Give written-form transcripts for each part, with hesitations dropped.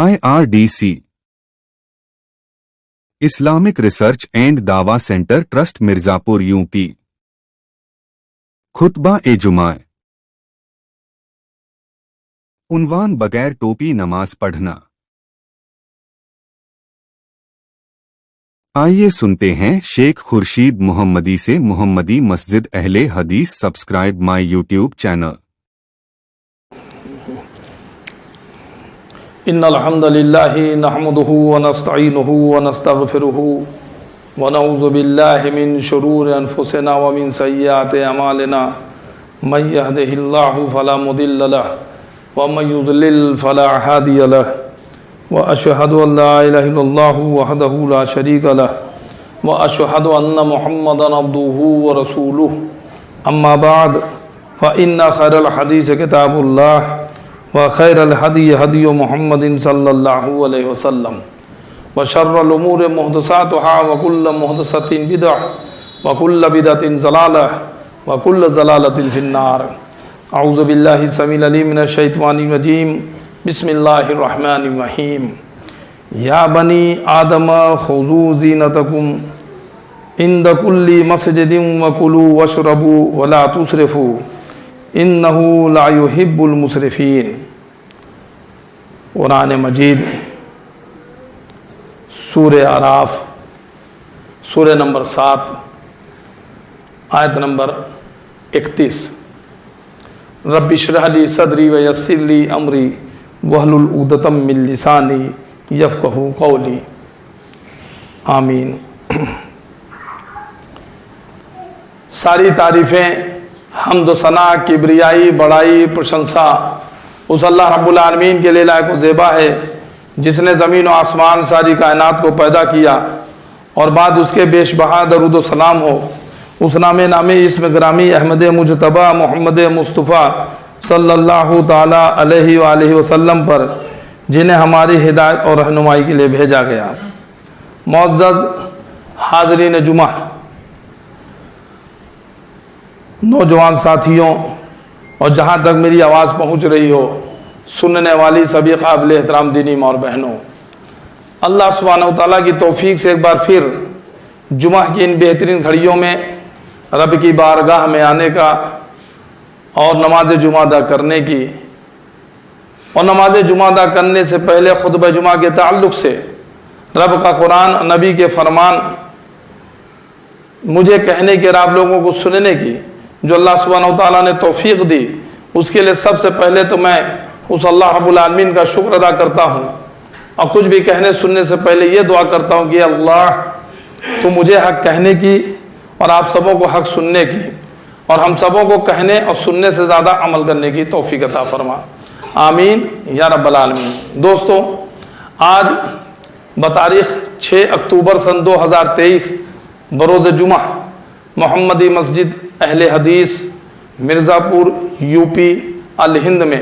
IRDC Islamic research and दावा centre trust Mirzapur UP. खुतबा ए जुमा। उन्वान बगैर टोपी नमाज पढ़ना। आइए सुनते हैं शेख खुर्शीद मोहम्मदी से। मोहम्मदी मस्जिद अहले हदीस। Subscribe my YouTube channel. इन्नल हम्दुलिल्लाहि नहमदुहु व नस्तईनुहु व नस्तगफिरुहु व नऊज़ु बिल्लाहि मिन शुरूरि अनफुसिना व मिन सय्यिआति अमालिना मन यहदिहिल्लाहु फला मुदिल्ल लहु व मन युज़लिल फला हादिय लहु व अशहदु अन ला इलाहा इल्लल्लाहु वहदहु ला शरीक लहु व अशहदु अन्न मुहम्मदन अब्दुहु व रसूलुहु। अम्मा बाद फ इन्न खैरल हदीस किताबुल्लाह व खैरल हदी हदी मुहम्मदिन सल्लल्लाहु अलैहि वसल्लम व शर्रल उमूरि मुहदसातुहा व कुल्ल मुहदसतिन बिदअह व कुल्ल बिदअतिन ज़लालह व कुल्ल ज़लालतिन फिन्नार। अऊज़ु बिल्लाहि समील अलीम मिनश शैतानिर रजीम। बिस्मिल्लाहिर रहमानिर रहीम। या बनी आदम खुज़ू ज़ीनतकुम इंद कुल्ली मस्जिदिन व कुलू वशरबू व ला तुसरिफू इन्नहु ला युहिब्बुल मुसरिफीन। कुरान मजीद सूरे आराफ सूरे नंबर 7 आयत नंबर 31। रब्बि इश्रह ली सदरी व यस्सिर ली अमरी वहलुल उक़दतम मिन लिसानी यफ़क़हू क़ौली। आमीन। सारी तारीफ़ें हम्द सना किब्रियाई बड़ाई प्रशंसा उस अल्लाह रब्बुल आलमीन के लिए लायक व ज़ेबा है जिसने ज़मीन व आसमान सारी कायनात को पैदा किया और बाद उसके बेशबहा दरूद व सलाम हो उस नामे इसम ग्रामी अहमद मुजतबा मोहम्मद मुस्तफ़ा सल्लल्लाहु ताला अलैहि व आलिहि वसल्लम पर जिन्हें हमारी हिदायत और रहनुमाई के लिए भेजा गया। मुअज़्ज़ज़ हाज़रीन जुमा, नौजवान साथियों और जहाँ तक मेरी आवाज़ पहुँच रही हो सुनने वाली सभी काबिल एहतराम दीनी माँ और बहनों, अल्लाह सुब्हानहू व तआला की तौफीक से एक बार फिर जुमा की इन बेहतरीन घड़ियों में रब की बारगाह में आने का और नमाज जुमा अदा करने की और नमाज जुमा अदा करने से पहले खुतबा जुमा के ताल्लुक़ से रब का कुरान नबी के फरमान मुझे कहने के और आप लोगों को सुनने की जो अल्लाह सुब्हानहू व तआला ने तौफीक दी, उसके लिए सबसे पहले तो मैं उस अल्लाह रब्बुल आलमीन का शुक्र अदा करता हूँ और कुछ भी कहने सुनने से पहले ये दुआ करता हूँ कि अल्लाह तो मुझे हक कहने की और आप सबों को हक सुनने की और हम सबों को कहने और सुनने से ज़्यादा अमल करने की तौफीक अता फरमा। आमीन या रब्बल आलमीन। दोस्तों, आज बतारीख़ 6 अक्टूबर सन 2023 बरोज़ जुमा मोहम्मदी मस्जिद अहले हदीस मिर्ज़ापुर यूपी अल हिंद में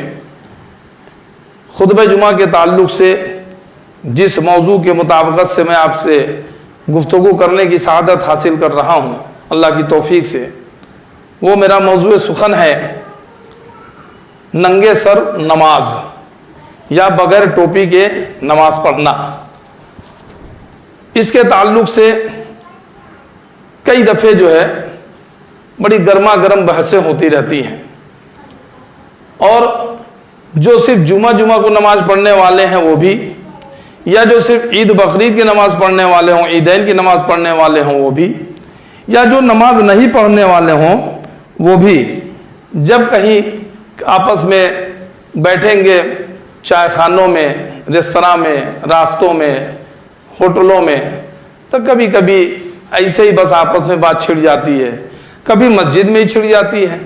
खुतबा जुमा के ताल्लुक़ से जिस मौजू के मुताबिक़त से मैं आपसे गुफ्तगू करने की सआदत हासिल कर रहा हूँ अल्लाह की तौफीक से, वो मेरा मौजू सुखन है नंगे सर नमाज या बगैर टोपी के नमाज पढ़ना। इसके ताल्लुक़ से कई दफ़े जो है बड़ी गर्मा गर्म बहसें होती रहती हैं और जो सिर्फ जुमा को नमाज पढ़ने वाले हैं वो भी, या जो सिर्फ ईद बकरीद की नमाज पढ़ने वाले हों, ईदैन की नमाज पढ़ने वाले हों वो भी, या जो नमाज नहीं पढ़ने वाले हों वो भी, जब कहीं आपस में बैठेंगे चाय खानों में, रेस्तरां में, रास्तों में, होटलों में, तो कभी कभी ऐसे ही बस आपस में बात छिड़ जाती है। कभी मस्जिद में ही छिड़ जाती है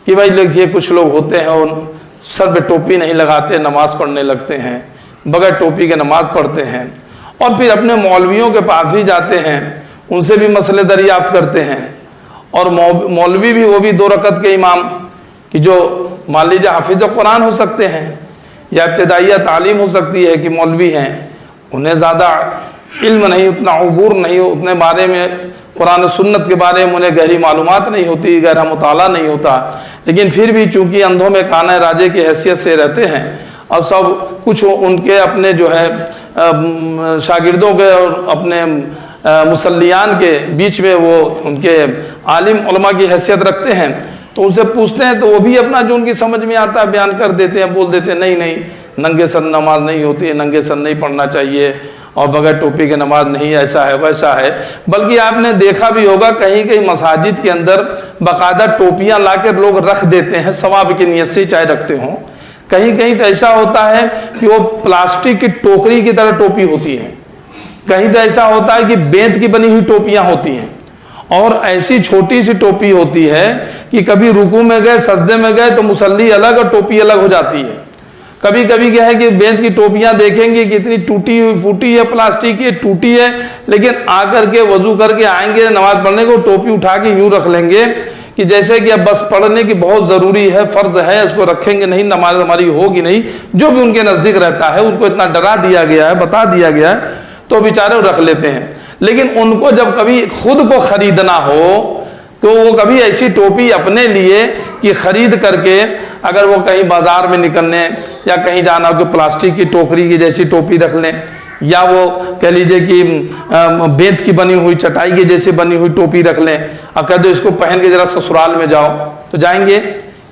कि भाई देखिए कुछ लोग होते हैं उन सर पे टोपी नहीं लगाते, नमाज पढ़ने लगते हैं, बगैर टोपी के नमाज पढ़ते हैं और फिर अपने मौलवियों के पास भी जाते हैं, उनसे भी मसले दरियाफ्त करते हैं और मौलवी भी वो भी 2 रकत के इमाम कि जो मान लीजिए हाफिज़ कुरान हो सकते हैं या इब्तिदाइया तालीम हो सकती है कि मौलवी हैं, उन्हें ज़्यादा इल्म नहीं, उतना अबूर नहीं, उतने बारे में कुरान सुन्नत के बारे में उन्हें गहरी मालूमात नहीं होती, गहरा मुताला नहीं होता, लेकिन फिर भी चूंकि अंधों में काना राजे की हैसियत से रहते हैं और सब कुछ उनके अपने जो है शागिर्दों के और अपने मुसल्लियान के बीच में वो उनके आलिम उलमा की हैसियत रखते हैं, तो उनसे पूछते हैं तो वो भी अपना जो उनकी समझ में आता है बयान कर देते हैं, बोल देते हैं नहीं नहीं नंगे सर नमाज नहीं होती है, नंगे सर नहीं पढ़ना चाहिए और बगैर टोपी के नमाज नहीं, ऐसा है वैसा है। बल्कि आपने देखा भी होगा कहीं कहीं मसाजिद के अंदर बाकायदा टोपियां लाकर लोग रख देते हैं सवाब की नियत से, चाहे रखते हों। कहीं कहीं तो ऐसा होता है कि वो प्लास्टिक की टोकरी की तरह टोपी होती है, कहीं तो ऐसा होता है कि बेंत की बनी हुई टोपियां होती हैं, और ऐसी छोटी सी टोपी होती है कि कभी रुकू में गए सजदे में गए तो मुसल्ली अलग और टोपी अलग हो जाती है। कभी कभी क्या है कि बेंत की टोपियां देखेंगे कि इतनी टूटी हुई फूटी है, प्लास्टिक की टूटी है, लेकिन आकर के वजू करके आएंगे नमाज पढ़ने को टोपी उठा के यूं रख लेंगे कि जैसे कि अब बस पढ़ने की बहुत जरूरी है, फर्ज है, इसको रखेंगे नहीं नमाज हमारी होगी नहीं। जो भी उनके नजदीक रहता है उनको इतना डरा दिया गया है, बता दिया गया है, तो बेचारे रख लेते हैं। लेकिन उनको जब कभी खुद को खरीदना हो तो वो कभी ऐसी टोपी अपने लिए कि खरीद करके अगर वो कहीं बाजार में निकलने या कहीं जाना हो कि प्लास्टिक की टोकरी की जैसी टोपी रख लें, या वो कह लीजिए कि बेंत की बनी हुई चटाई की जैसी बनी हुई टोपी रख लें और कह दो इसको पहन के जरा ससुराल में जाओ, तो जाएंगे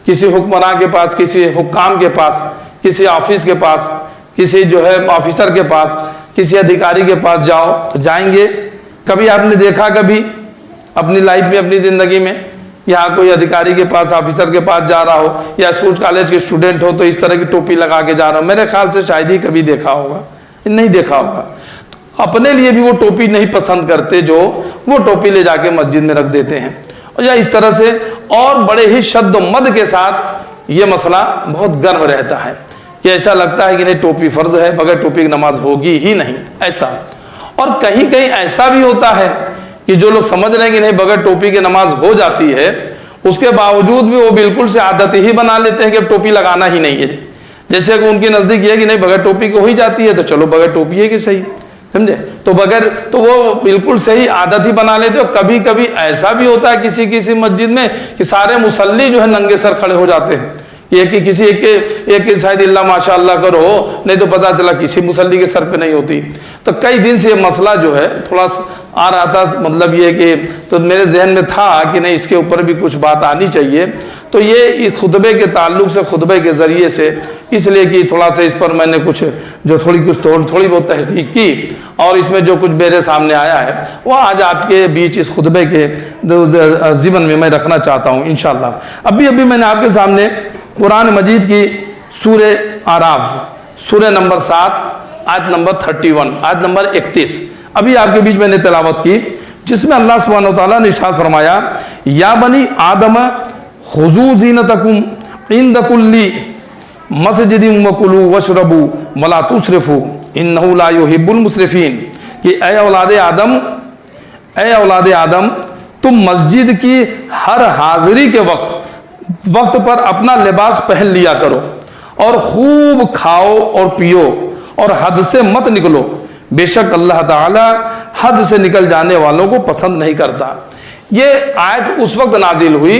किसी हुक्मरान के पास, किसी हुक्काम के पास, किसी ऑफिस के पास, किसी जो है ऑफिसर के पास, किसी अधिकारी के पास जाओ तो जाएंगे। कभी आपने देखा कभी अपनी लाइफ में, अपनी जिंदगी में, यहाँ कोई अधिकारी के पास, ऑफिसर के पास जा रहा हो या स्कूल कॉलेज के स्टूडेंट हो तो इस तरह की टोपी लगा के जा रहा हो? मेरे ख्याल से शायद ही कभी देखा होगा, नहीं देखा होगा। तो अपने लिए भी वो टोपी नहीं पसंद करते जो वो टोपी ले जाके मस्जिद में रख देते हैं, और या इस तरह से और बड़े ही शद्द मद के साथ ये मसला बहुत गर्म रहता है कि ऐसा लगता है कि नहीं टोपी फर्ज है, बगैर टोपी की नमाज होगी ही नहीं, ऐसा। और कहीं कहीं ऐसा भी होता है कि जो लोग समझ रहे हैं कि नहीं बगैर टोपी की नमाज हो जाती है, उसके बावजूद भी वो बिल्कुल से आदत ही बना लेते हैं कि टोपी लगाना ही नहीं है। जैसे कि उनके नजदीक ये कि नहीं बगैर टोपी को हो ही जाती है तो चलो बगैर टोपी है कि सही, समझे, तो बगैर, तो वो बिल्कुल सही आदत ही बना लेते हो। कभी कभी ऐसा भी होता है किसी किसी मस्जिद में कि सारे मुसल्ली जो है नंगे सर खड़े हो जाते हैं, एक ही किसी एक के शायद इल्ला माशाअल्लाह करो, नहीं तो पता चला किसी मुसल्ली के सर पे नहीं होती। तो कई दिन से ये मसला जो है थोड़ा आ रहा था, मतलब ये कि तो मेरे जहन में था कि नहीं इसके ऊपर भी कुछ बात आनी चाहिए। तो ये इस खुतबे के ताल्लुक से, खुतबे के जरिए से, इसलिए कि थोड़ा सा इस पर मैंने कुछ जो थोड़ी बहुत तहकीक की और इसमें जो कुछ मेरे सामने आया है वो आज आपके बीच इस खुतबे के ज़िमन में मैं रखना चाहता हूँ इंशाअल्लाह। अभी मैंने आपके सामने कुरान मजीद की सूरे आराफ सूरे नंबर 7 आयत नंबर 31 आयत नंबर 31 अभी आपके बीच मैंने तिलावत की, जिसमें अल्लाह सुब्हानहू व तआला ने इरशाद फरमाया, या बनी आदम खुजू ज़ीनतकुम इंद कुल्ली मस्जिदिन वकुलू वशरबू वला तुसरिफू इन्नहु ला युहिब्बुल मुसरिफीन, कि ऐ औलाद आदम तुम मस्जिद की हर हाजिरी के वक्त पर अपना लिबास पहन लिया करो और खूब खाओ और पियो और हद से मत निकलो, बेशक अल्लाह ताला हद से निकल जाने वालों को पसंद नहीं करता। ये आयत उस वक्त नाजिल हुई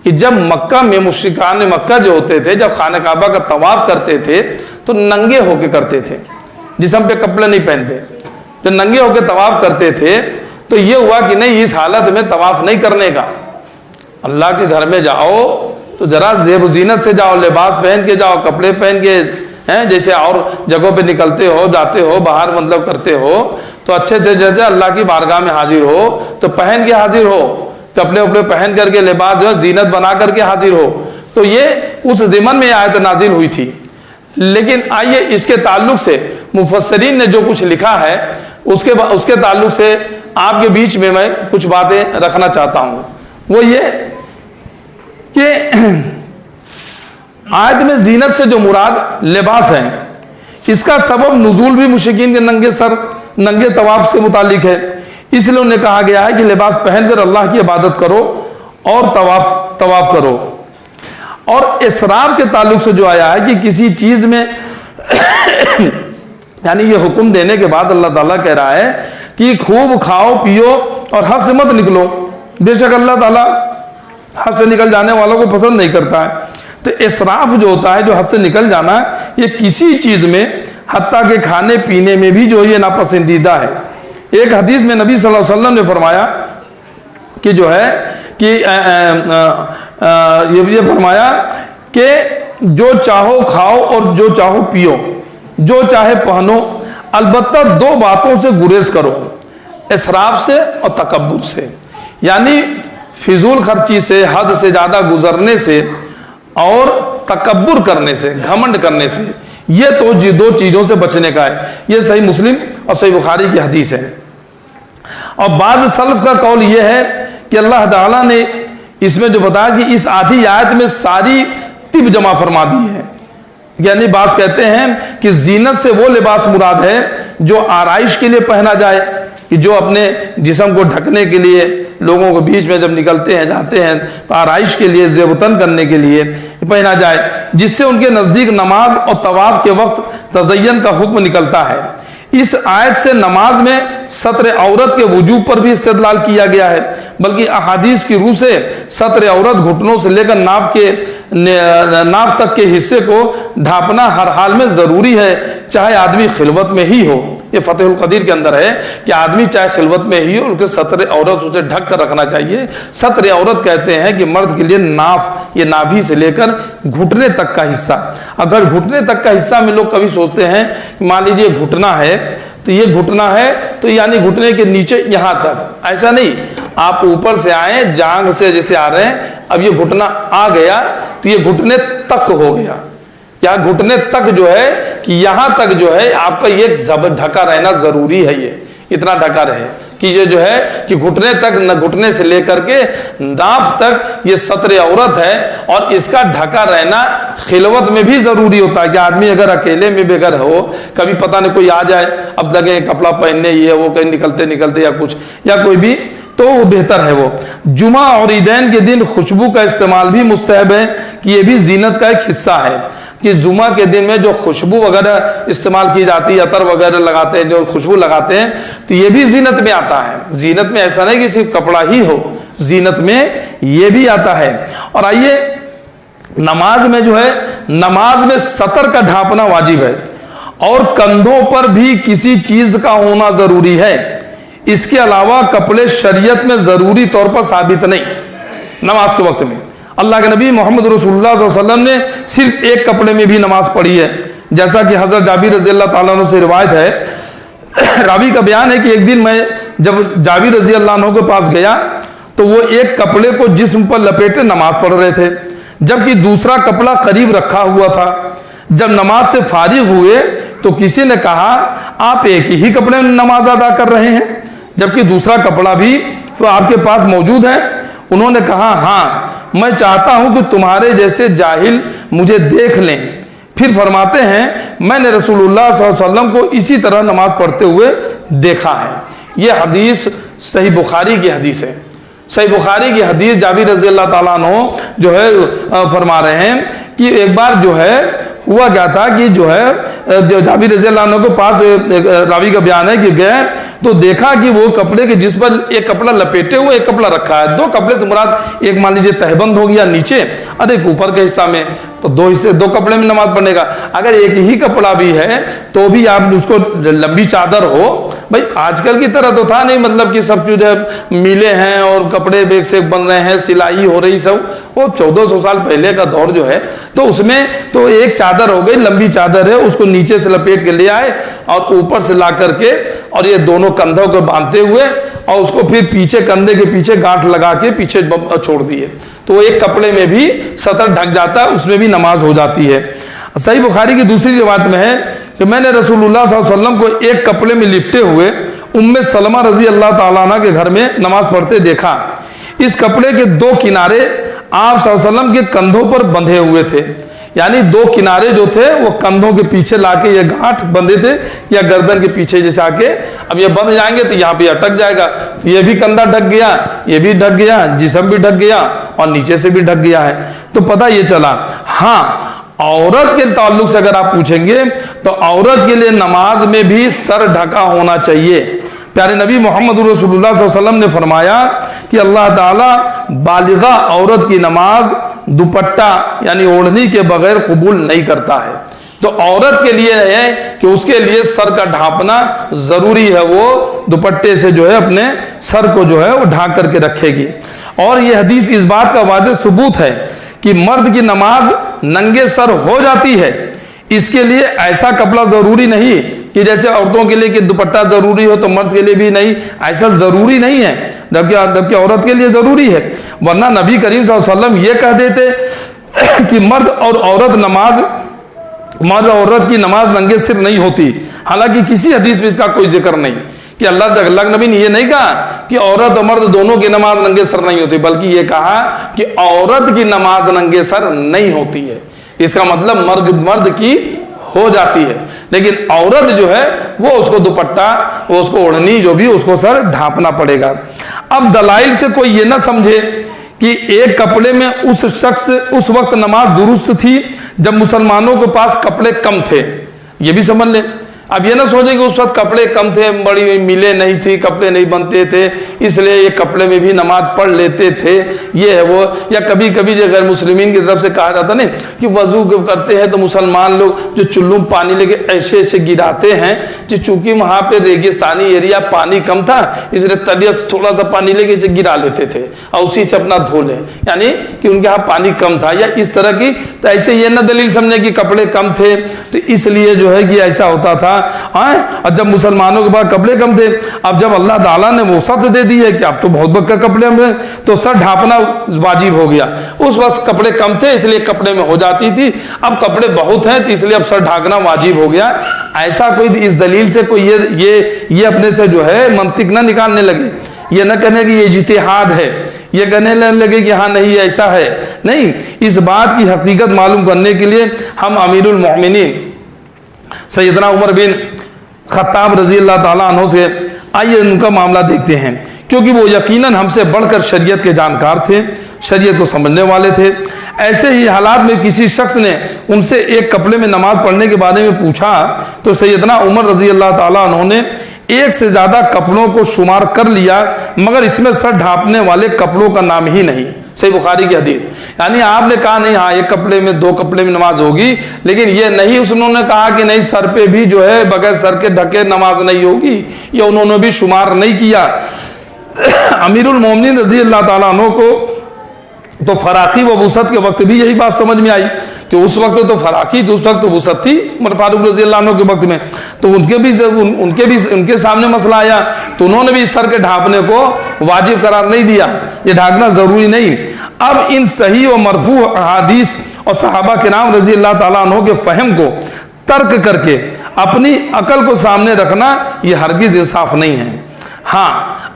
कि जब मक्का में मुशरिकान मक्का जो होते थे, जब खाने काबा का तवाफ करते थे तो नंगे होके करते थे, जिस्म पे कपड़े नहीं पहनते, जो नंगे होके तवाफ करते थे। तो ये हुआ कि नहीं इस हालत में तवाफ नहीं करने का, अल्लाह के घर में जाओ तो जरा ज़ेब ज़ीनत से जाओ, लिबास पहन के जाओ, कपड़े पहन के हैं, जैसे और जगहों पे निकलते हो, जाते हो, बाहर मतलब करते हो, तो अच्छे से जैसे अल्लाह की बारगाह में हाजिर हो तो पहन के हाजिर हो, कपड़े उपड़े पहन करके, लिबास जो है जीनत बना करके हाजिर हो। तो ये उस ज़िमन में आयत नाजिल हुई थी। लेकिन आइए इसके ताल्लुक से मुफस्सरीन ने जो कुछ लिखा है उसके ताल्लुक से आपके बीच में मैं कुछ बातें रखना चाहता हूँ। वो ये कि आयत में जीनत से जो मुराद लिबास है, इसका सबब नुजूल भी मुशरिकीन के नंगे तवाफ से मुतालिक है। इसलिए उन्हें कहा गया है कि लिबास पहनकर अल्लाह की इबादत करो और तवाफ करो। और इसराफ के ताल्लुक से जो आया है कि किसी चीज में यानी ये हुक्म देने के बाद अल्लाह ताला कह रहा है कि खूब खाओ पियो और हद से मत निकलो, बेशक अल्लाह ताला हद से निकल जाने वालों को पसंद नहीं करता है। तो इसराफ जो होता है, जो हद से निकल जाना, ये किसी चीज में, हत्ता के खाने पीने में भी जो ये नापसंदीदा है। एक हदीस में नबी सल्लल्लाहु अलैहि वसल्लम ने फरमाया कि जो है कि ये फरमाया कि जो चाहो खाओ और जो चाहो पियो, जो चाहे पहनो, अलबत्ता दो बातों से गुरेज करो, इसराफ से और तकब्बुर से। यानी फिजूल खर्ची से, हद से ज्यादा गुजरने से और तकब्बुर करने से, घमंड करने से, ये तो दो चीजों से बचने का है। ये सही मुस्लिम और सही बुखारी की हदीस है। और बाज़ सल्फ का कौल ये है कि अल्लाह ताला ने इसमें जो बताया कि इस आधी आयत में सारी तिब जमा फरमा दी है। यानी बास कहते हैं कि जीनत से वो लिबास मुराद है जो आराइश के लिए पहना जाए, कि जो अपने जिस्म को ढकने के लिए, लोगों के बीच में जब निकलते हैं जाते हैं तो आराइश के लिए, ज़ेबतन करने के लिए पहना जाए, जिससे उनके नज़दीक नमाज और तवाफ के वक्त तज़य्यन का हुक्म निकलता है। इस आयत से नमाज में सत्र औरत के वजूब पर भी इस्तेदलाल किया गया है, बल्कि अहादीस की रूह से सत्र औरत घुटनों से लेकर नाफ तक के हिस्से को ढांपना हर हाल में जरूरी है, चाहे आदमी खिलवत में ही हो। ये फतेहुल कदीर के अंदर है कि आदमी चाहे खिलवत में ही हो, उनके सत्र औरत उसे ढक कर रखना चाहिए। सत्र औरत कहते हैं कि मर्द के लिए नाफ, ये नाभि से लेकर घुटने तक का हिस्सा। अगर घुटने तक का हिस्सा में लोग कभी सोचते हैं, मान लीजिए घुटना है, तो ये घुटना है तो यानी घुटने के नीचे यहां तक, ऐसा नहीं। आप ऊपर से आए, जांग से जैसे आ रहे हैं, अब ये घुटना आ गया तो ये घुटने तक हो गया। या घुटने तक जो है कि यहां तक जो है आपका ये ढका रहना जरूरी है, ये इतना ढका रहे कि ये जो है कि घुटने तक, न घुटने से लेकर के नाफ तक ये सत्र औरत है, और इसका ढका रहना खिलवत में भी जरूरी होता है। कि आदमी अगर अकेले में बेघर हो, कभी पता नहीं कोई आ जाए, अब लगे कपड़ा पहनने, ये वो कहीं निकलते निकलते या कुछ, या कोई भी, तो वो बेहतर है वो। जुमा और ईदैन के दिन खुशबू का इस्तेमाल भी मुस्तहब है, कि ये भी जीनत का एक हिस्सा है। कि जुमा के दिन में जो खुशबू वगैरह इस्तेमाल की जाती है, अतर वगैरह लगाते हैं, जो खुशबू लगाते हैं, तो ये भी जीनत में आता है। जीनत में ऐसा नहीं कि सिर्फ कपड़ा ही हो, जीनत में ये भी आता है। और आइए, नमाज में जो है, नमाज में सतर का ढांपना वाजिब है, और कंधों पर भी किसी चीज का होना जरूरी है। इसके अलावा कपड़े शरीयत में जरूरी तौर पर साबित नहीं नमाज के वक्त में। अल्लाह के नबी मोहम्मद रसूलुल्लाह सल्लल्लाहु अलैहि वसल्लम ने सिर्फ एक कपड़े में भी नमाज पढ़ी है, जैसा कि हजरत जाबिर रजी अल्लाह ताला अन्हु से रिवायत है। रावी का बयान है कि एक दिन मैं जब जाबिर रजी अल्लाह अन्हु के पास गया तो वो एक कपड़े को जिस्म पर लपेटे नमाज पढ़ रहे थे, जबकि दूसरा कपड़ा करीब रखा हुआ था। जब नमाज से फारिग हुए तो किसी ने कहा, आप एक ही कपड़े में नमाज अदा कर रहे हैं, जबकि दूसरा कपड़ा भी तो आपके पास मौजूद है। उन्होंने कहा, हाँ, मैं चाहता हूं कि तुम्हारे जैसे जाहिल मुझे देख लें। फिर फरमाते हैं, मैंने रसूलुल्लाह सल्लल्लाहु अलैहि वसल्लम को इसी तरह नमाज पढ़ते हुए देखा है। यह हदीस सही बुखारी की हदीस है। सही बुखारी की हदीस जाबिर रज़ी अल्लाह ताला अन्हु जो है फरमा रहे हैं कि एक बार जो है हुआ क्या था कि जो है जो जाबिर रज़ी अल्लाह अन्हु के पास रावी का बयान है कि गए तो देखा कि वो कपड़े के जिस पर एक कपड़ा लपेटे हुए एक कपड़ा रखा है। दो कपड़े से मुराद एक मान लीजिए तहबंद हो गया नीचे और एक ऊपर के हिस्सा में, तो दो हिस्से, दो कपड़े में नमाज पढ़ने का। अगर एक ही कपड़ा भी है तो भी आप उसको लंबी चादर हो, भाई आजकल की तरह तो था नहीं, मतलब कि सब चीजें मिले हैं और कपड़े एक से एक बन रहे हैं, सिलाई हो रही, सब वो 1400 साल पहले का दौर जो है, तो उसमें तो एक चादर हो गई, लंबी चादर है, उसको नीचे से लपेट के ले आए और ऊपर से ला करके और ये दोनों कंधों को बांधते हुए और उसको फिर पीछे कंधे के पीछे गांठ लगा के पीछे छोड़ दिए, तो एक कपड़े में भी सतर ढक जाता है, उसमें भी नमाज हो जाती है। सही बुखारी की दूसरी रिवायत में है कि मैंने रसूलुल्लाह सल्लल्लाहु अलैहि वसल्लम को एक कपड़े में लिपटे हुए उम्मे सलमा रजी अल्लाह ताला अन्हा के घर में नमाज पढ़ते देखा। इस कपड़े के दो किनारे आप सल्लल्लाहु अलैहि वसल्लम के कंधों पर बंधे हुए थे, यानी दो किनारे जो थे वो कंधों के पीछे लाके ये गांठ बंधे थे या गर्दन के पीछे जैसे आके, अब ये बंध जाएंगे तो यहाँ पे अटक जाएगा, ये भी कंधा ढक गया, ये भी ढक गया, जिस्म भी ढक गया और नीचे से भी ढक गया है, तो पता ये चला। हाँ, औरत के ताल्लुक से अगर आप पूछेंगे तो औरत के लिए नमाज में भी सर ढका होना चाहिए। प्यारे नबी मोहम्मद रसूलुल्लाह सल्लल्लाहु अलैहि वसल्लम ने फरमाया कि अल्लाह ताला बालिगा औरत की नमाज दुपट्टा यानी ओढ़नी के बगैर कबूल नहीं करता है। तो औरत के लिए है कि उसके लिए सर का ढांपना जरूरी है, वो दुपट्टे से जो है अपने सर को जो है वो ढांक करके रखेगी। और ये हदीस इस बात का वाज़ेह सबूत है कि मर्द की नमाज नंगे सर हो जाती है। इसके लिए ऐसा कपड़ा जरूरी नहीं कि जैसे औरतों के लिए कि दुपट्टा जरूरी हो तो मर्द के लिए भी नहीं, ऐसा जरूरी नहीं है, जबकि औरत के लिए जरूरी है। वरना नबी करीम सल्लल्लाहु अलैहि वसल्लम ये कह देते कि मर्द और औरत की नमाज नंगे सिर नहीं होती। हालांकि किसी हदीस में इसका कोई जिक्र नहीं कि अल्लाह नबी ने ये नहीं कहा कि औरत और मर्द दोनों की नमाज नंगे सर नहीं होती, बल्कि ये कहा कि औरत की नमाज नंगे सर नहीं होती है। इसका मतलब मर्द की हो जाती है, लेकिन औरत जो है वो उसको दुपट्टा, वो उसको ओढ़नी, जो भी उसको सर ढांपना पड़ेगा। अब दलाइल से कोई ये ना समझे कि एक कपड़े में उस शख्स उस वक्त नमाज दुरुस्त थी जब मुसलमानों के पास कपड़े कम थे, ये भी समझ ले। अब ये ना सोचे कि उस वक्त कपड़े कम थे, बड़ी मिले नहीं थी, कपड़े नहीं बनते थे, इसलिए ये कपड़े में भी नमाज पढ़ लेते थे, ये है वो। या कभी कभी जो गैर मुस्लिमीन की तरफ से कहा जाता नहीं कि वजू करते हैं तो मुसलमान लोग जो चुल्लू में पानी लेके ऐसे ऐसे गिराते हैं, कि चूंकि वहां पे रेगिस्तानी एरिया पानी कम था, इसलिए तबीयत थोड़ा सा पानी लेके इसे गिरा लेते थे और उसी से अपना धो ले, यानी कि उनके यहाँ पानी कम था या इस तरह की। तो ऐसे ये ना दलील समझे कि कपड़े कम थे तो इसलिए जो है कि ऐसा होता था। और जब मुसलमानों के पास कपड़े कम थे, अब जब अल्लाह ताला ने वसअत दे दी है कि अब तो बहुत बक्का कपड़े में, तो सर ढांपना वाजिब हो गया। उस वक्त कपड़े कम थे इसलिए कपड़े में हो जाती थी, अब कपड़े बहुत हैं तो इसलिए अब सर ढांकना वाजिब हो गया। ऐसा कोई इस दलील से कोई ये अपने से जो है मंतिक ना निकालने लगे, ये ना कहने कि ये इज्तिहाद है, ये कहने लगे कि हाँ नहीं ऐसा है। नहीं, इस बात की हकीकत मालूम करने के लिए हम अमीरुल मोमिनीन सैयदना उमर बिन खत्ताब रजी अल्लाह ताला अन्हु से आइए उनका मामला देखते हैं, क्योंकि वो यकीनन हमसे बढ़कर शरीयत के जानकार थे, शरीयत को समझने वाले थे। ऐसे ही हालात में किसी शख्स ने उनसे एक कपड़े में नमाज पढ़ने के बारे में पूछा तो सैयदना उमर रजी अल्लाह ताला अन्हु ने एक से ज्यादा कपड़ों को शुमार कर लिया, मगर इसमें सर ढांपने वाले कपड़ों का नाम ही नहीं। सही बुखारी की हदीस। यानी आपने कहा नहीं हाँ एक कपड़े में दो कपड़े में नमाज होगी, लेकिन ये नहीं उन्होंने कहा कि नहीं सर पे भी जो है बगैर सर के ढके नमाज नहीं होगी, ये उन्होंने भी शुमार नहीं किया। अमीरुल मोमिनीन रजी अल्लाह ताला अन्हु को तो फराकी व वुसअत के वक्त भी यही बात समझ में आई कि उस वक्त तो फराकी थी, उस वक्त तो वुसअत थी उमर फारूक रजी अल्लाह अन्हु के वक्त में, तो उनके सामने मसला आया तो उन्होंने भी सर के ढांपने को वाजिब करार नहीं दिया, ये ढांकना जरूरी नहीं। अब इन सही व मरफू अहादीस और सहाबा किराम रजी अल्लाह ताला अन्हु के फहम को तर्क करके अपनी अकल को सामने रखना ये हरगिज इंसाफ नहीं है। हाँ,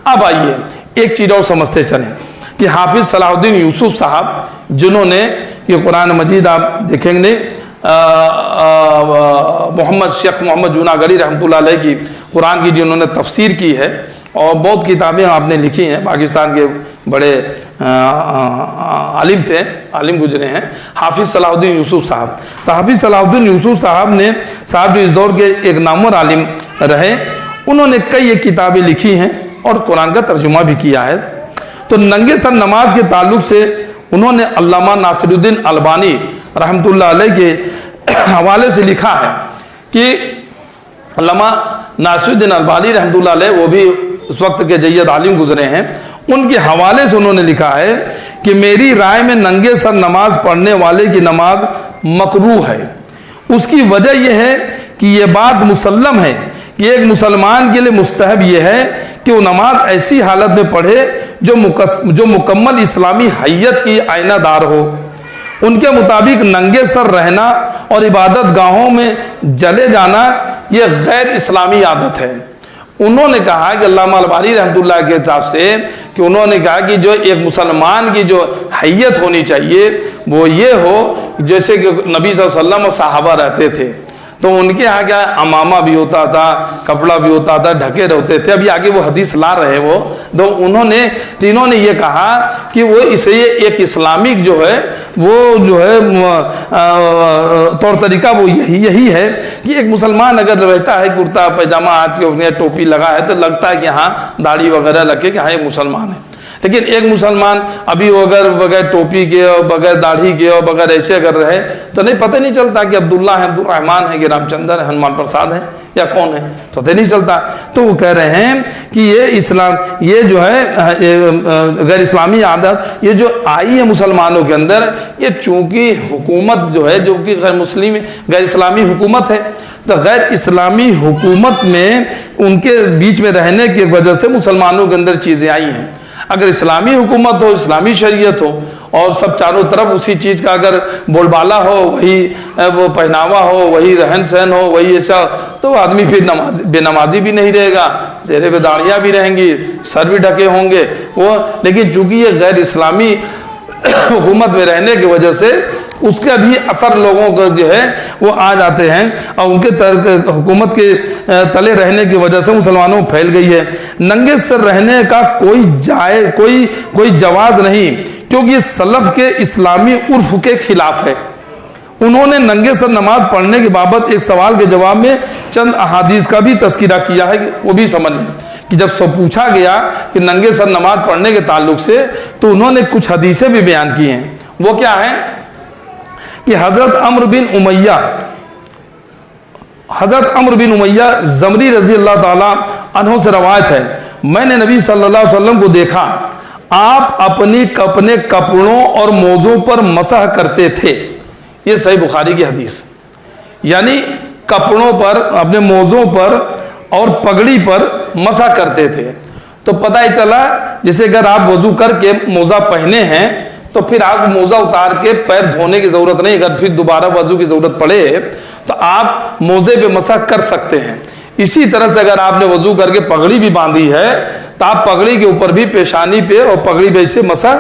अब आइए एक चीज और समझते चलें कि हाफिज सलाहुद्दीन यूसुफ साहब, जिन्होंने ये कुरान मजीद आप देखेंगे शेख मोहम्मद जूनागढ़ी रहमतुल्लाह अलैह की कुरान की जिन्होंने तफसीर की है और बहुत किताबें आपने लिखी हैं, पाकिस्तान के बड़े आलिम थे, आलिम गुजरे हैं हाफिज सलाहुद्दीन यूसुफ साहब। तो हाफिज सलाहुद्दीन यूसुफ साहब जो इस दौर के एक नामवर आलिम रहे, उन्होंने कई किताबें लिखी हैं और कुरान का तर्जुमा भी किया है। तो नंगे सर नमाज के ताल्लुक से उन्होंने अल्लामा नासिरुद्दीन अलबानी रहमतुल्लाह अलैह के हवाले से लिखा है कि अल्लामा नासिरुद्दीन अलबानी रहमतुल्लाह अलैह वो भी उस वक्त के जय्यद आलिम गुजरे हैं, उनके हवाले से उन्होंने लिखा है कि मेरी राय में नंगे सर नमाज पढ़ने वाले की नमाज मकरूह है। उसकी वजह यह है कि यह बात मुसल्लम है कि एक मुसलमान के लिए मुस्तहब यह है कि वो नमाज ऐसी हालत में पढ़े जो मुकम्मल इस्लामी हैयत की आईनादार हो। उनके मुताबिक नंगे सर रहना और इबादत गाहों में जले जाना यह गैर इस्लामी आदत है। उन्होंने कहा कि अल्लामा अलबानी रहमतुल्लाह के हिसाब से कि उन्होंने कहा कि जो एक मुसलमान की जो हैयत होनी चाहिए वो ये हो जैसे कि नबी सल्लल्लाहु अलैहि वसल्लम और सहाबा रहते थे, तो उनके यहाँ क्या अमामा भी होता था, कपड़ा भी होता था, ढके रहते थे। अभी आगे वो हदीस ला रहे वो, तो इन्होंने ये कहा कि वो इसे एक इस्लामिक जो है वो जो है तौर तरीका वो यही है कि एक मुसलमान अगर रहता है कुर्ता पैजामा आज के टोपी लगा है तो लगता है कि हाँ दाढ़ी वगैरह लगे कि हाँ ये मुसलमान है, लेकिन एक मुसलमान अभी अगर बगैर टोपी के और बगैर दाढ़ी के और बगैर ऐसे अगर रहे तो नहीं, पता नहीं चलता कि अब्दुल्ला है, अब्दुल रहमान है, कि रामचंद्र है, हनुमान प्रसाद है या कौन है, पता नहीं चलता। तो वो कह रहे हैं कि ये इस्लाम, ये जो है गैर इस्लामी आदत ये जो आई है मुसलमानों के अंदर, ये चूंकि हुकूमत जो है, जो कि गैर इस्लामी हुकूमत है, तो गैर इस्लामी हुकूमत में उनके बीच में रहने की वजह से मुसलमानों के अंदर चीजें आई हैं। अगर इस्लामी हुकूमत हो, इस्लामी शरीयत हो और सब चारों तरफ उसी चीज का अगर बोलबाला हो, वही वो पहनावा हो, वही रहन सहन हो, वही ऐसा, तो आदमी फिर बेनमाजी भी नहीं रहेगा, चेहरे पे दाढ़ियां भी रहेंगी, सर भी ढके होंगे वो। लेकिन चूंकि ये गैर इस्लामी हुकूमत में रहने की वजह से उसका भी असर लोगों को जो है वो आ जाते हैं, और उनके हुकूमत के तले रहने की वजह से मुसलमानों में फैल गई है। नंगे सर रहने का कोई जवाज नहीं, क्योंकि ये सलफ के इस्लामी उर्फ के खिलाफ है। उन्होंने नंगे सर नमाज पढ़ने के बाबत एक सवाल के जवाब में चंद अहादीस का भी तस्करा किया है, वो भी समझ लें कि जब सब पूछा गया कि नंगे सर नमाज पढ़ने के ताल्लुक से, तो उन्होंने कुछ हदीसें भी बयान की हैं। वो क्या है कि हजरत अम्र बिन उमैया जमरी रजी अल्लाह ताला अन्हो से रवायत है, मैंने नबी सल्लल्लाहु अलैहि वसल्लम को देखा, आप अपने कपड़ों और मोज़ों पर मसह करते थे। ये सही बुखारी की हदीस, यानी कपड़ों पर, अपने मोज़ों पर और पगड़ी पर मसा करते थे। तो पता ही चला, जैसे अगर आप वजू करके मोजा पहने हैं तो फिर आप मोजा उतार के पैर धोने की जरूरत नहीं, अगर फिर दोबारा वजू की जरूरत पड़े तो आप मोजे पे मसा कर सकते हैं। इसी तरह से अगर आपने वजू करके पगड़ी भी बांधी है तो आप पगड़ी के ऊपर भी, पेशानी पे और पगड़ी पे से मसा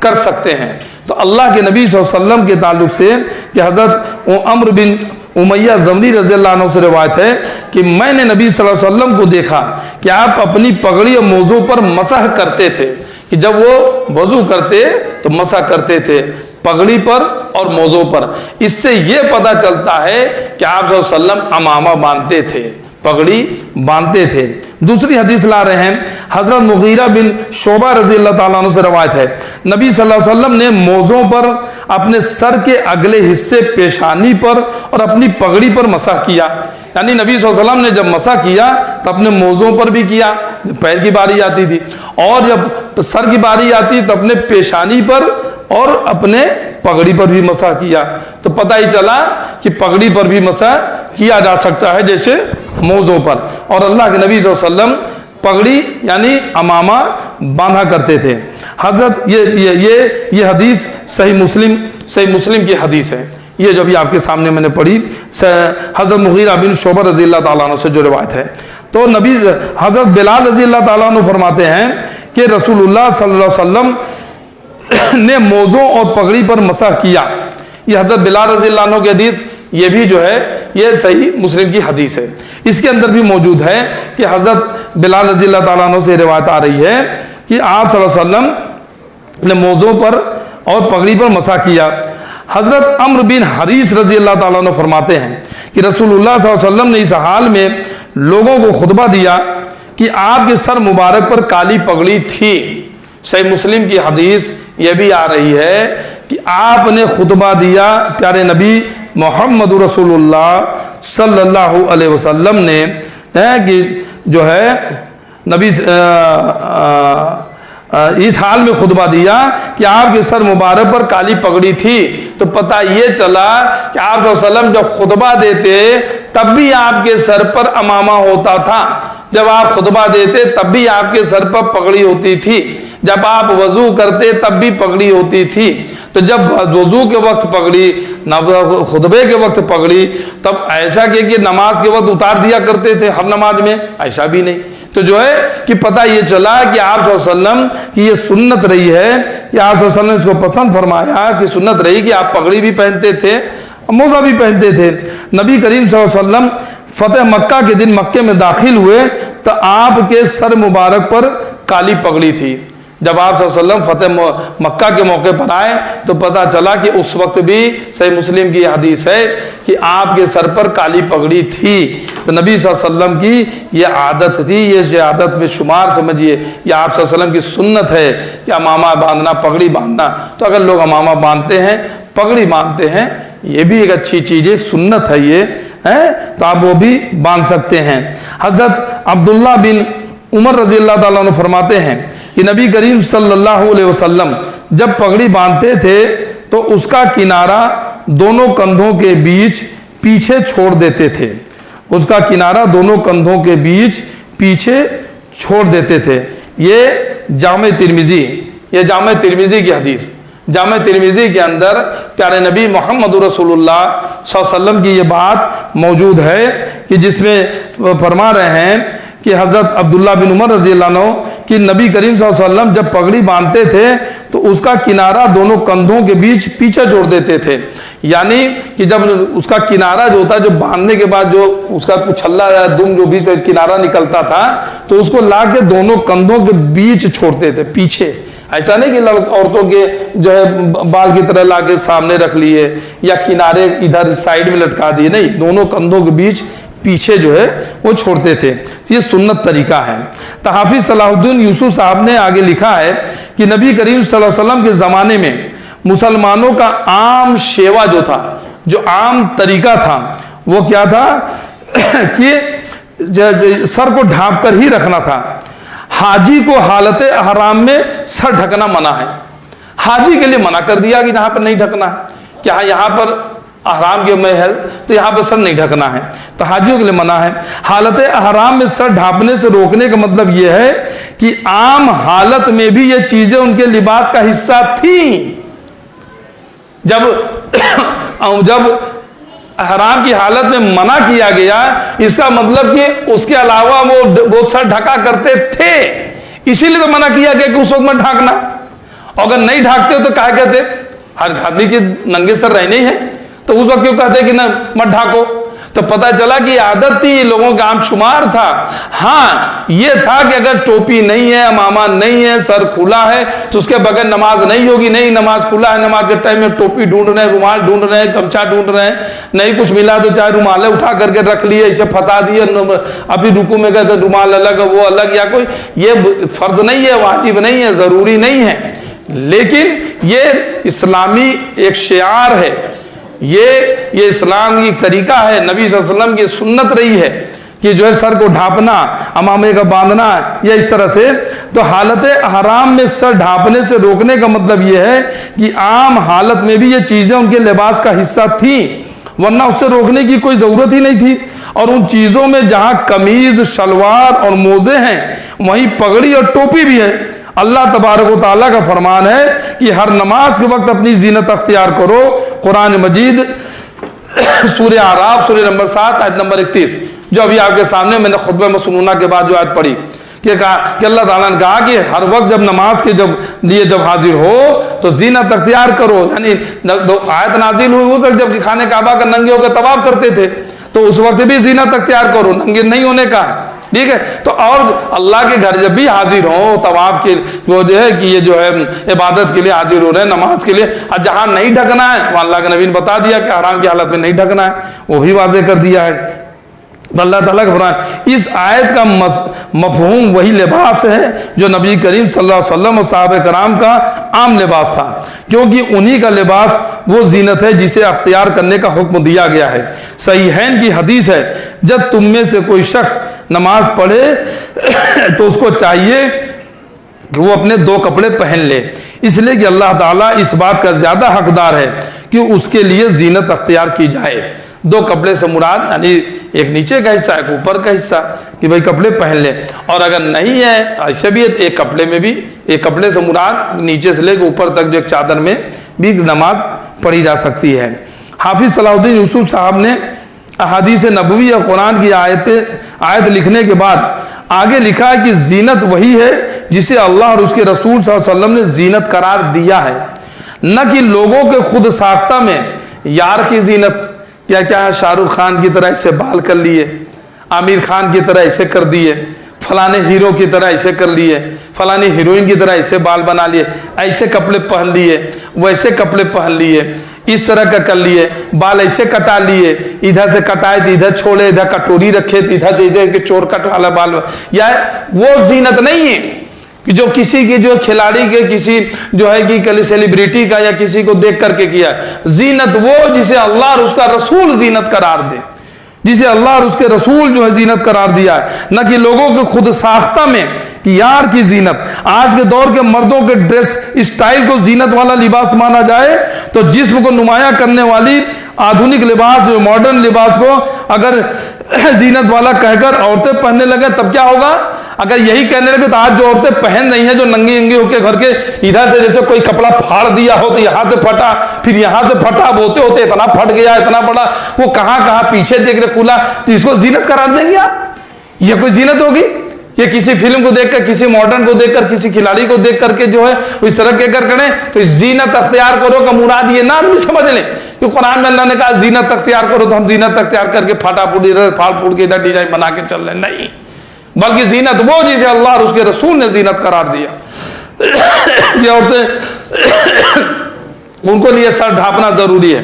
कर सकते हैं। तो अल्लाह के नबी सल्लल्लाहु अलैहि वसल्लम के ताल्लुक से कि हजरत अम्र बिन उमैया ज़मरी रज़ियल्लाहु अन्हु से रिवायत है कि मैंने नबी सल्लल्लाहु अलैहि वसल्लम को देखा कि आप अपनी पगड़ी और मोज़ों पर मसह करते थे, कि जब वो वजू करते तो मसह करते थे पगड़ी पर और मोज़ों पर। इससे ये पता चलता है कि आप सल्लल्लाहु अलैहि वसल्लम अमामा बांधते थे, पगड़ी बांधते थे। दूसरी हदीस ला रहे हैं, हजरत मुगीरा बिन शोबा रजी अल्लाह ताला अन्हु से रवायत है, नबी सल्लल्लाहु अलैहि वसल्लम ने मोज़ों पर, अपने सर के अगले हिस्से पेशानी पर और अपनी पगड़ी पर मसा किया। यानी नबी सल्लल्लाहु अलैहि वसल्लम ने जब मसा किया तो अपने मोज़ों पर भी किया, जब पैर की बारी आती थी, और जब सर की बारी आती तो अपने पेशानी पर और अपने पगड़ी पर भी मसा किया। तो पता ही चला कि पगड़ी पर भी मसा किया जा सकता है जैसे मोज़ों पर। और अल्लाह के नबी सल्लल्लाहु अलैहि वसल्लम पगड़ी यानी अमामा बांधा करते थे। हजरत ये हदीस सही मुस्लिम की हदीस है, ये जो भी आपके सामने मैंने पढ़ी, हजरत मुगीरा बिन शोबा रज़ी अल्लाह ताला अन्हु से जो रिवायत है। तो नबी हजरत बिलाल रज़ी अल्लाह ताला अन्हु फरमाते हैं कि रसूलुल्लाह सल्लल्लाहु अलैहि वसल्लम ने मोज़ों और पगड़ी पर मसह किया। ये हजरत बिलाल रज़ी अल्लाह अन्हु की हदीस, ये भी जो है ये सही मुस्लिम की हदीस है। इसके अंदर भी मौजूद है कि हजरत बिलाल रज़ी अल्लाह ताला अन्हु से रिवायत आ रही है कि आप सल्लल्लाहु अलैहि वसल्लम ने मोज़ों पर और पगड़ी पर मसा किया। हजरत अम्र बिन हरीस रज़ी अल्लाह ताला अन्हु फरमाते हैं कि रसूलुल्लाह सल्लल्लाहु अलैहि वसल्लम ने इस हाल में लोगों को खुतबा दिया कि आपके सर मुबारक पर काली पगड़ी थी। सही मुस्लिम की हदीस ये भी आ रही है कि आपने खुतबा दिया, प्यारे नबी मोहम्मद रसूलुल्लाह सल्लल्लाहु अलैहि वसल्लम ने कि जो है नबी इस हाल में खुतबा दिया कि आपके सर मुबारक पर काली पगड़ी थी। तो पता ये चला कि आप वसल्लम जब खुतबा देते तब भी आपके सर पर अमामा होता था, जब आप खुतबा देते तब भी आपके सर पर पगड़ी होती थी, जब आप वजू करते तब भी पगड़ी होती थी। तो जब वजू के वक्त पगड़ी, खुतबे के वक्त पगड़ी, तब ऐसा कि नमाज के वक्त उतार दिया करते थे हर नमाज में, ऐसा भी नहीं। तो जो है कि पता ये चला कि आप सल्लल्लाहु अलैहि वसल्लम की ये सुन्नत रही है कि आप सल्लल्लाहु अलैहि वसल्लम ने इसको पसंद फरमाया कि सुन्नत रही कि आप पगड़ी भी पहनते थे, मोज़ा भी पहनते थे। नबी करीम सल्लल्लाहु अलैहि वसल्लम फतेह मक्का के दिन मक्के में दाखिल हुए तो आपके सर मुबारक पर काली पगड़ी थी। जब आप सल्लल्लाहु अलैहि वसल्लम फतेह मक्का के मौके पर आए तो पता चला कि उस वक्त भी, सही मुस्लिम की हदीस है कि आपके सर पर काली पगड़ी थी। तो नबी सल्लल्लाहु अलैहि वसल्लम की ये आदत थी, ये आदत में शुमार समझिए, ये आप सल्लल्लाहु अलैहि वसल्लम की सुन्नत है कि अमामा बांधना, पगड़ी बांधना। तो अगर लोग अमामा बांधते हैं, पगड़ी बांधते हैं, ये भी एक अच्छी चीज है, सुन्नत है ये, है तो आप वो भी बांध सकते हैं। हजरत अब्दुल्ला बिन उमर रजी अल्लाह ताला अन्हु फरमाते हैं कि नबी करीम सल्लल्लाहु अलैहि वसल्लम जब पगड़ी बांधते थे तो उसका किनारा दोनों कंधों के बीच पीछे छोड़ देते थे, उसका किनारा दोनों कंधों के बीच पीछे छोड़ देते थे। ये जामे तिरमिजी, ये जामे तिरमिजी की हदीस, जामे तिरमिजी के अंदर प्यारे नबी मोहम्मद रसूलुल्लाह सल्लल्लाहु अलैहि वसल्लम की ये बात मौजूद है कि जिसमें फरमा रहे हैं कि हजरत अब्दुल्ला बिन उमर रजी अल्लाह अन्हु कि नबी करीम सल्लल्लाहु अलैहि वसल्लम जब पगड़ी बांधते थे तो उसका किनारा दोनों कंधों के बीच पीछे जोड़ देते थे। यानी कि जब उसका किनारा जो होता है, जो बांधने के बाद जो उसका कुछल्ला या दुम जो भी किनारा निकलता था, तो उसको ला के दोनों कंधों के बीच छोड़ते थे पीछे। ऐसा नहीं कि औरतों के जो है बाल की तरह ला के सामने रख लिए या किनारे इधर साइड में लटका दिए, नहीं, दोनों कंधों के बीच पीछे जो है वो छोड़ते थे। ये सुन्नत तरीका है। तो हाफिज सलाहुद्दीन यूसुफ साहब ने आगे लिखा है कि नबी करीम सल्लल्लाहु अलैहि वसल्लम के ज़माने में मुसलमानों का आम शेवा जो था, जो आम तरीका था, वो क्या था कि सर को ढांप कर ही रखना था। हाजी को हालत हराम में सर ढकना मना है, हाजी के लिए मना कर दिया कि यहाँ पर नहीं ढकना है। क्या यहाँ पर अहराम के में है तो यहाँ पर सर नहीं ढकना है, तो हाजियों के लिए मना है। हालत अहराम में सर ढांपने से रोकने का मतलब यह है कि आम हालत में भी ये चीजें उनके लिबास का हिस्सा थी। जब अहराम की हालत में मना किया गया, इसका मतलब कि उसके अलावा वो सर ढका करते थे, इसीलिए तो मना किया गया कि उस वक्त मत ढांकना। अगर नहीं ढाकते हो तो क्या कहते, हर आदमी के नंगे सर रहने ही है, तो उस वक्त क्यों कहते कि ना मत ढाको। तो पता चला कि आदत थी, लोगों का आम शुमार था। हाँ, ये था कि अगर टोपी नहीं है, अमामा नहीं है, सर खुला है, तो उसके बगैर नमाज नहीं होगी। नहीं, नमाज खुला है, नमाज के टाइम में टोपी ढूंढ रहे हैं, रुमाल ढूंढ रहे हैं, गमछा ढूंढ रहे हैं, नहीं कुछ मिला तो चाहे रुमाल उठा करके रख लिए, इसे फंसा दिए, अभी रुकू में गए तो रुमाल अलग वो अलग, या कोई ये फर्ज नहीं है, वाजिब नहीं है, जरूरी नहीं है, लेकिन ये इस्लामी एक शियार है, ये इस्लाम की तरीका है, नबी सल्लल्लाहु अलैहि वसल्लम की सुन्नत रही है कि जो है सर को ढांपना, अमामे का बांधना, या इस तरह से। तो हालत हराम में सर ढांपने से रोकने का मतलब यह है कि आम हालत में भी ये चीजें उनके लिबास का हिस्सा थी, वरना उससे रोकने की कोई जरूरत ही नहीं थी। और उन चीजों में जहां कमीज, शलवार और मोजे हैं, वहीं पगड़ी और टोपी भी है। अल्लाह तबारक व तआला का फरमान है कि हर नमाज के वक्त अपनी जीनत अख्तियार करो। कुरान मजीद सूरह आराफ सूरह नंबर 7 आयत नंबर 31, जो अभी आपके सामने मैंने खुतबा मसनूना के बाद जो आयत पढ़ी, कि अल्लाह ताला ने कहा कि हर वक्त जब नमाज के जब हाजिर हो तो जीनत अख्तियार करो। यानी आयत नाजिल हुई उस वक्त जब खाने काबा का नंगे होकर तवाफ करते थे, तो उस वक्त भी जीनत अख्तियार करो, नंगे नहीं होने का, ठीक है। तो और अल्लाह के घर जब भी हाजिर हो तवाफ के, वो जो है कि ये जो है इबादत के लिए हाजिर हो रहे हैं, नमाज के लिए, और जहां नहीं ढकना है वहां अल्लाह के नबी ने बता दिया कि हराम की हालत में नहीं ढकना है, वो भी वाज़ेह कर दिया है। अल्लाह ताला का फरमान, इस आयत का मफहूम वही लिबास है जो नबी करीम सल्लल्लाहु अलैहि वसल्लम और साहबे कराम का आम लिबास था, क्योंकि उन्हीं का लिबास वो जीनत है जिसे अख्तियार करने का हुक्म दिया गया है। सहीहैन की हदीस है, जब तुम में से कोई शख्स नमाज पढ़े तो उसको चाहिए कि वो अपने 2 कपड़े पहन ले, इसलिए कि अल्लाह ताला इस बात का ज्यादा हकदार है कि उसके लिए जीनत अख्तियार की जाए। 2 कपड़े से मुराद यानी एक नीचे का हिस्सा, एक ऊपर का हिस्सा, कि भाई कपड़े पहन ले। और अगर नहीं है, ऐसे भी एक कपड़े में भी, एक कपड़े से मुराद नीचे से लेकर ऊपर तक जो एक चादर में भी नमाज पढ़ी जा सकती है। हाफिज सलाहुद्दीन यूसुफ साहब ने अहादीस नबवी और कुरान की आयत लिखने के बाद आगे लिखा है कि जीनत वही है जिसे अल्लाह और उसके रसूल सल्लल्लाहु अलैहि वसल्लम ने जीनत करार दिया है, न कि लोगों के खुद साख्ता में यार की जीनत। क्या क्या है, शाहरुख खान की तरह ऐसे बाल कर लिए, आमिर खान की तरह ऐसे कर दिए, फलाने हीरो की तरह ऐसे कर लिए, फलानी हीरोइन की तरह ऐसे बाल बना लिए, ऐसे कपड़े पहन लिए, वैसे कपड़े पहन लिए, इस तरह का कर लिए, बाल ऐसे कटा लिए, इधर से कटाए तो इधर छोड़े, इधर कटोरी रखे तो इधर से चोर कट वाला बाल, या वो जीनत नहीं है कि जो किसी की जो खिलाड़ी के किसी जो है कि कल सेलिब्रिटी का या किसी को देख करके किया। जीनत वो जिसे अल्लाह और उसका रसूल जीनत करार दे, जिसे अल्लाह और उसके रसूल जो है जीनत करार दिया है, न कि लोगों के खुद साख्ता में कि यार की जीनत। आज के दौर के मर्दों के ड्रेस स्टाइल को जीनत वाला लिबास माना जाए तो जिस्म को नुमाया करने वाली आधुनिक लिबास, मॉडर्न लिबास को अगर जीनत वाला कहकर औरतें पहनने लगे तब क्या होगा? अगर यही कहने लगे तो आज जो औरतें पहन रही हैं, जो नंगी नंगी होकर घर के इधर से जैसे कोई कपड़ा फाड़ दिया हो तो यहां से फटा, फिर यहां से फटा, होते होते इतना फट गया, इतना बड़ा, वो कहां कहां पीछे देख रहे खुला, तो इसको जीनत करार देंगे आप? ये कोई जीनत होगी? ये किसी फिल्म को देखकर, किसी मॉडर्न को देखकर, किसी खिलाड़ी को देख करके जो है इस तरह के कर करें तो जीनत अख्तियार करो का मुराद ये ना आदमी समझ लें कि कुरान में अल्लाह ने कहा जीनत अख्तियार करो तो हम जीनत अख्तियार करके फाटा फूटी फाड़ फूट के इधर डिजाइन बना के चल रहे, नहीं। बल्कि जीनत वो जिसे अल्लाह और उसके रसूल ने जीनत करार दिया। ये औरतें उनको लिए सर ढांपना जरूरी है,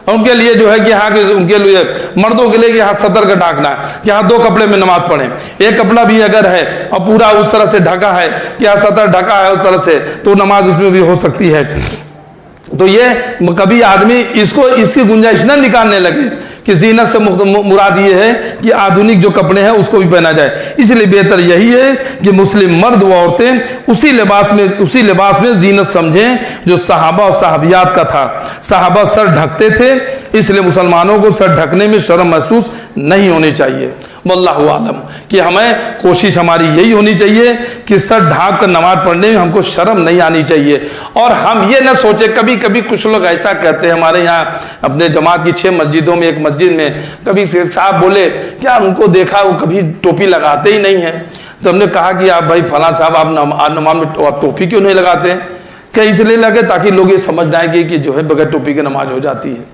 उनके लिए जो है कि यहाँ के उनके लिए मर्दों के लिए कि यहाँ सतर का ढाकना है कि यहाँ 2 कपड़े में नमाज पढ़े। एक कपड़ा भी अगर है और पूरा उस तरह से ढका है कि यहाँ सतर ढका है उस तरह से, तो नमाज उसमें भी हो सकती है। तो ये कभी आदमी इसको इसकी गुंजाइश न निकालने लगे कि जीनत से मुराद ये है कि आधुनिक जो कपड़े हैं उसको भी पहना जाए। इसलिए बेहतर यही है कि मुस्लिम मर्द व औरतें उसी लिबास में जीनत समझें जो सहाबा और साहबियात का था। सहाबा सर ढकते थे, इसलिए मुसलमानों को सर ढकने में शर्म महसूस नहीं होनी चाहिए। वल्लाहु आलम कि हमें कोशिश हमारी यही होनी चाहिए कि सर ढाक कर नमाज पढ़ने में हमको शर्म नहीं आनी चाहिए। और हम ये ना सोचे, कभी कभी कुछ लोग ऐसा कहते हैं, हमारे यहाँ अपने जमात की 6 मस्जिदों में एक मस्जिद में कभी शेख साहब बोले क्या उनको देखा वो कभी टोपी लगाते ही नहीं है। तो हमने कहा कि आप भाई फला साहब आप नमाज में टोपी क्यों नहीं लगाते हैं? क्या इसलिए लगे ताकि लोग ये समझ जाएंगे कि जो है बगैर टोपी की नमाज हो जाती है।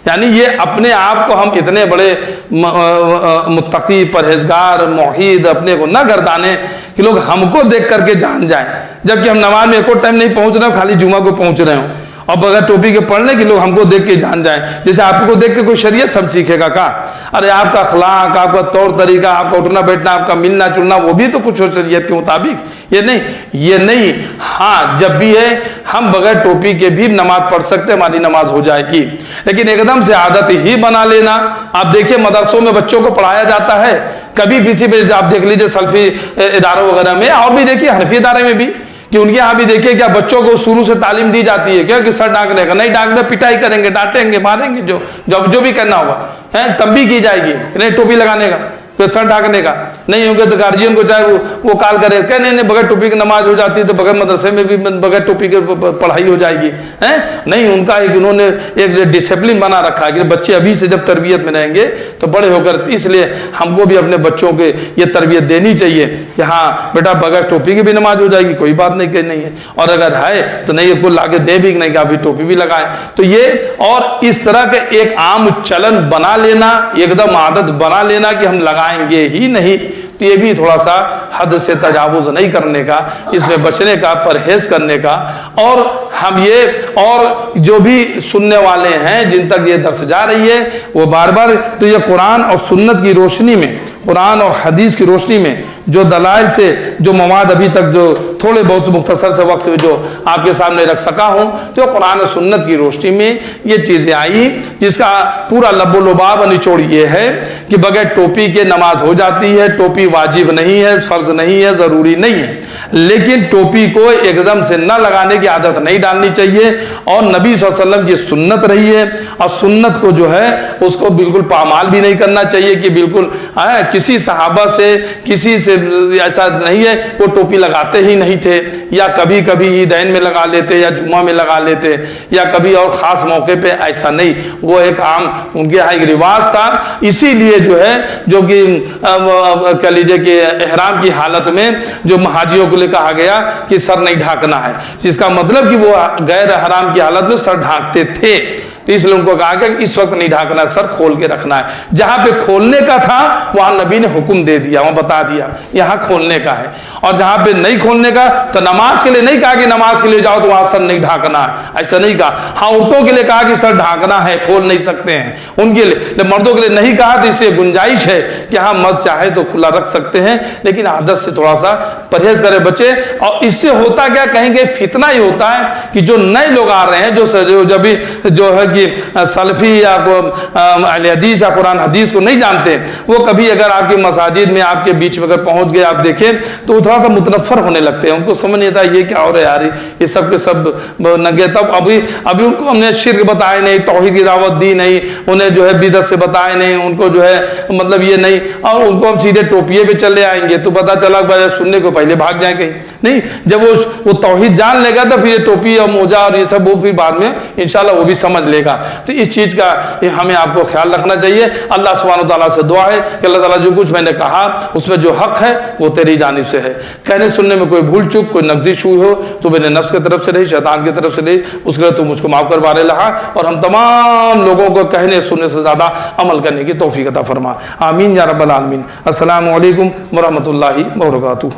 यानी ये अपने आप को हम इतने बड़े मुत्तकी, परहेजगार, मुहीद अपने को न गर्दाने कि लोग हमको देख करके जान जाएं, जबकि हम नमाज में एको टाइम नहीं पहुंच रहे हो, खाली जुमा को पहुंच रहे हो और बगैर टोपी के पढ़ने के लोग हमको देख के जान जाएं। जैसे आपको देख के कोई शरीयत सब सीखेगा का? अरे आपका अखलाक, आपका तौर तरीका, आपका उठना बैठना, आपका मिलना जुलना, वो भी तो कुछ हो शरीयत के मुताबिक। ये नहीं। हाँ, जब भी है हम बगैर टोपी के भी नमाज पढ़ सकते, हमारी नमाज हो जाएगी। लेकिन एकदम से आदत ही बना लेना, आप देखिए मदरसों में बच्चों को पढ़ाया जाता है, कभी किसी पे आप देख लीजिए सल्फी इदारों वगैरह में, और भी देखिए हनफी इदारे में भी, कि उनके यहाँ भी देखिए क्या बच्चों को शुरू से तालीम दी जाती है क्या कि सर ढांकने का, नहीं ढांकने पिटाई करेंगे, डांटेंगे, मारेंगे, जो भी करना होगा है तब भी की जाएगी। नहीं टोपी लगाने का, तो सर ढांकने का नहीं होगा तो गार्जियन को चाहे वो कॉल करे, क्या नहीं बगैर टोपी की नमाज हो जाती है तो बगैर मदरसे में भी बगैर टोपी की पढ़ाई हो जाएगी है? नहीं, उनका एक उन्होंने एक डिसिप्लिन बना रखा है कि बच्चे अभी से जब तरबियत में रहेंगे तो बड़े होकर, इसलिए हमको भी अपने बच्चों के ये तरबियत देनी चाहिए कि हाँ बेटा बगैर टोपी की भी नमाज हो जाएगी, कोई बात नहीं नहीं है, और अगर है तो नहीं इसको लाके दे भी नहीं कि अभी टोपी भी लगाए। तो ये और इस तरह के एक आम चलन बना लेना, एकदम आदत बना लेना कि हम लगाएंगे ही नहीं, तो ये भी थोड़ा सा हद से तजावुज नहीं करने का, इसमें बचने का, परहेज करने का। और हम ये और जो भी सुनने वाले हैं जिन तक ये दर्स जा रही है वो बार बार तो ये कुरान और सुन्नत की रोशनी में, कुरान और हदीस की रोशनी में जो दलाइल से जो मवाद अभी तक जो थोड़े बहुत मुख्तसर से वक्त में जो आपके सामने रख सका हूं, तो कुरान और सुन्नत की रोशनी में ये चीजें आई जिसका पूरा लब्बो लुबाब निचोड़ ये है कि बगैर टोपी के नमाज हो जाती है। टोपी वाजिब नहीं है, फर्ज नहीं है, जरूरी नहीं है, लेकिन टोपी को एकदम से न लगाने की आदत नहीं डालनी चाहिए। और नबी सल्लल्लाहु अलैहि वसल्लम की सुन्नत रही है और सुन्नत को जो है उसको बिल्कुल पामाल भी नहीं करना चाहिए कि बिल्कुल किसी सहाबा से किसी से ऐसा नहीं है वो टोपी लगाते ही नहीं थे, या कभी कभी ईदैन में लगा लेते या जुम्मा में लगा लेते या कभी और खास मौके पे, ऐसा नहीं, वो एक आम उनके यहाँ एक रिवाज था। इसीलिए जो है जो कि कह लीजिए कि एहराम की हालत में जो हाजियों को लिए कहा गया कि सर नहीं ढांकना है, जिसका मतलब कि वो गैर एहराम की हालत में सर ढांकते थे, तो इसलिए उनको कहा गया कि इस वक्त नहीं ढांकना, सर खोल के रखना है। जहां पे खोलने का था वहां नबी ने हुक्म दे दिया, वहां बता दिया यहाँ खोलने का है। और जहां पे नहीं खोलने का, तो नमाज के लिए नहीं कहा कि नमाज के लिए जाओ तो वहां सर नहीं ढाकना है, ऐसा नहीं कहा। हाँ, औरतों के लिए कहा कि सर ढाकना है, खोल नहीं सकते हैं उनके लिए। मर्दों के लिए नहीं कहा, तो इससे गुंजाइश है कि हाँ मर्द चाहे तो खुला रख सकते हैं, लेकिन आदत से थोड़ा सा परहेज करे बच्चे। और इससे होता क्या, कहेंगे फितना ही होता है कि जो नए लोग आ रहे हैं, जब भी जो है कि सलफी या अहले हदीस या कुरान हदीस को नहीं जानते, वो कभी अगर आपके मसाजिद में आपके बीच में अगर पहुंच गए, आप देखें तो थोड़ा सा मुतनफर होने लगते हैं। उनको समझ नहीं आता ये क्या हो रहा है यार, ये सब के सब नंगे। तब अभी उनको हमने शिर्क बताए नहीं, तौहीद की दावत दी नहीं, उन्हें जो है बिदअत से बताए नहीं, उनको जो है मतलब ये नहीं, और उनको हम सीधे टोपिए पे चले आएंगे तो पता चला सुनने को पहले भाग जाए कहीं। नहीं, जब वो तौहीद जान लेगा तो फिर ये टोपी और मोजा और ये सब वो फिर बाद में इंशाल्लाह वो भी समझ लेगा। तो इस चीज का हमें आपको ख्याल रखना चाहिए। अल्लाह सुब्हानहू व तआला से दुआ है कि अल्लाह ताला जो कुछ मैंने कहा उसमें जो हक है वो तेरी जानिब से है। कहने सुनने में कोई भूल चूक, कोई नगजिश हुई हो तो मेरे नफ्स की तरफ से रही, शैतान की तरफ से रही, उसके लिए तू मुझको माफ कर बारे लहा, और हम तमाम लोगों को कहने सुनने से ज्यादा अमल करने की तौफीक अता फरमा। आमीन या रब्बल आलमीन। अस्सलामु अलैकुम व रहमतुल्लाहि व बरकातुहू।